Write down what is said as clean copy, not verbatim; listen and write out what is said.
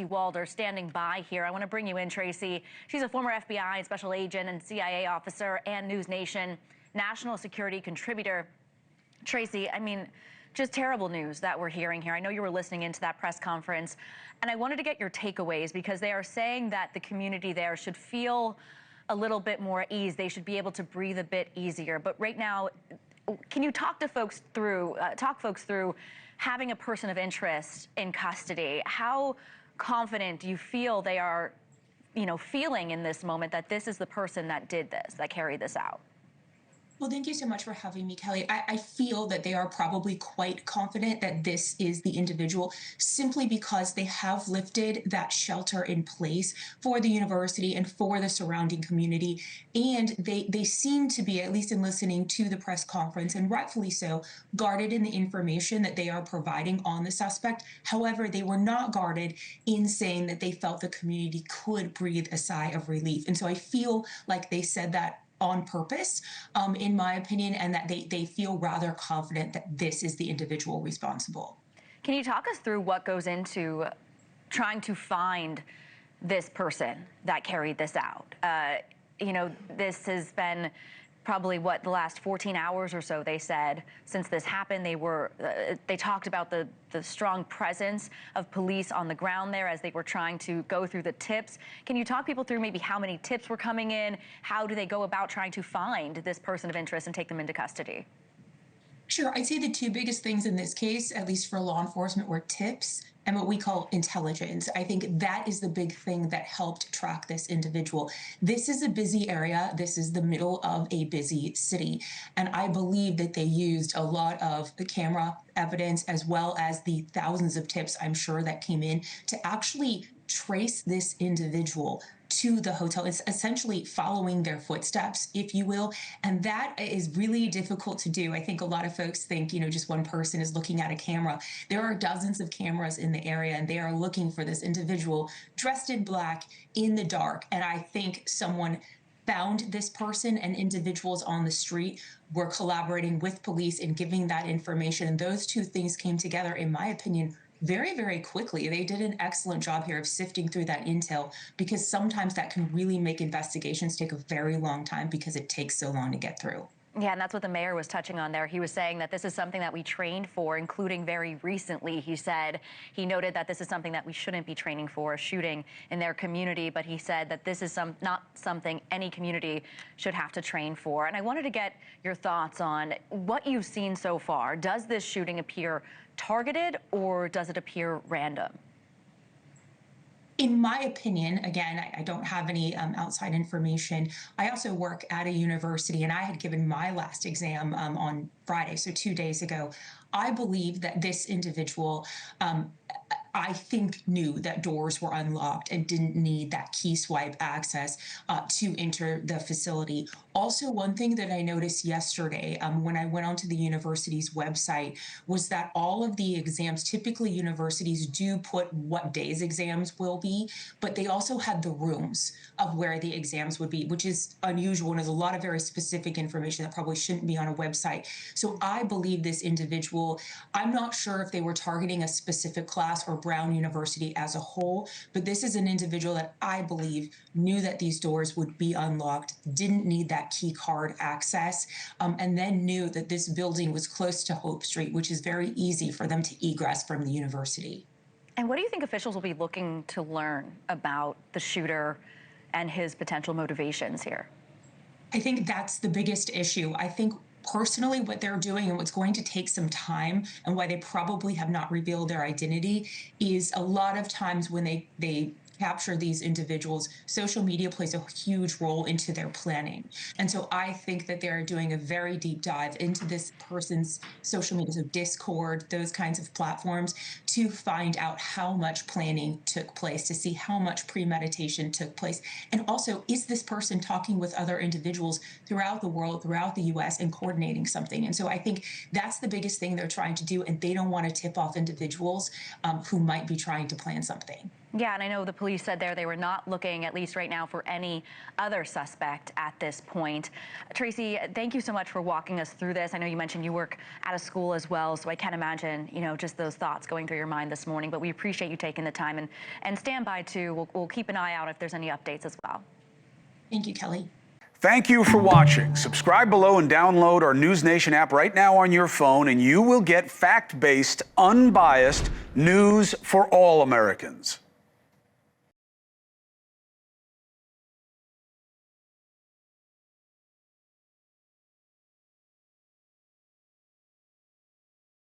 Walder standing by here. I want to bring you in, Tracy. She's a former FBI special agent and CIA officer and NewsNation national security contributor. Tracy, I mean, just terrible news that we're hearing here. I know you were listening into that press conference, and I wanted to get your takeaways because they are saying that the community there should feel a little bit more at ease. They should be able to breathe a bit easier. But right now, can you talk folks through having a person of interest in custody? How confident do you feel they are, feeling in this moment that this is the person that did this, that carried this out? Well, thank you so much for having me, Kelly. I feel that they are probably quite confident that this is the individual simply because they have lifted that shelter in place for the university and for the surrounding community. And they seem to be, at least in listening to the press conference, and rightfully so, guarded in the information that they are providing on the suspect. However, they were not guarded in saying that they felt the community could breathe a sigh of relief. And so I feel like they said that on purpose, in my opinion, and that they feel rather confident that this is the individual responsible. Can you talk us through what goes into trying to find this person that carried this out? This has been probably the last 14 hours or so, they said, since this happened. They talked about the strong presence of police on the ground there as they were trying to go through the tips. Can you talk people through maybe how many tips were coming in? How do they go about trying to find this person of interest and take them into custody? Sure. I'd say the two biggest things in this case, at least for law enforcement, were tips and what we call intelligence. I think that is the big thing that helped track this individual. This is a busy area. This is the middle of a busy city. And I believe that they used a lot of the camera evidence as well as the thousands of tips, I'm sure, that came in to actually trace this individual to the hotel. It's essentially following their footsteps, if you will. And that is really difficult to do. I think a lot of folks think, just one person is looking at a camera. There are dozens of cameras in the area, and they are looking for this individual dressed in black in the dark. And I think someone found this person, and individuals on the street were collaborating with police and giving that information. And those two things came together, in my opinion, very, very quickly. They did an excellent job here of sifting through that intel, because sometimes that can really make investigations take a very long time because it takes so long to get through. Yeah, and that's what the mayor was touching on there. He was saying that this is something that we trained for, including very recently. He noted that this is something that we shouldn't be training for, a shooting in their community, but he said that this is not something any community should have to train for. And I wanted to get your thoughts on what you've seen so far. Does this shooting appear targeted, or does it appear random? In my opinion, again, I don't have any outside information. I also work at a university, and I had given my last exam on Friday, so 2 days ago. I believe that this individual, I think, knew that doors were unlocked and didn't need that key swipe access to enter the facility. Also, one thing that I noticed yesterday when I went onto the university's website was that all of the exams, typically universities do put what days exams will be, but they also had the rooms of where the exams would be, which is unusual, and there's a lot of very specific information that probably shouldn't be on a website. So I believe this individual, I'm not sure if they were targeting a specific class or Brown University as a whole, but this is an individual that I believe knew that these doors would be unlocked, didn't need that key card access, and then knew that this building was close to Hope Street, which is very easy for them to egress from the university. And what do you think officials will be looking to learn about the shooter and his potential motivations here? I think that's the biggest issue. I think personally what they're doing, and what's going to take some time, and why they probably have not revealed their identity, is a lot of times when they capture these individuals, social media plays a huge role into their planning. And so I think that they're doing a very deep dive into this person's social media, so Discord, those kinds of platforms, to find out how much planning took place, to see how much premeditation took place. And also, is this person talking with other individuals throughout the world, throughout the US, and coordinating something? And so I think that's the biggest thing they're trying to do, and they don't want to tip off individuals who might be trying to plan something. Yeah, and I know the police said they were not looking, at least right now, for any other suspect at this point. Tracy, thank you so much for walking us through this. I know you mentioned you work at a school as well, so I can't imagine, just those thoughts going through your mind this morning. But we appreciate you taking the time, and stand by too. We'll keep an eye out if there's any updates as well. Thank you, Kelly. Thank you for watching. Subscribe below and download our NewsNation app right now on your phone, and you will get fact-based, unbiased news for all Americans.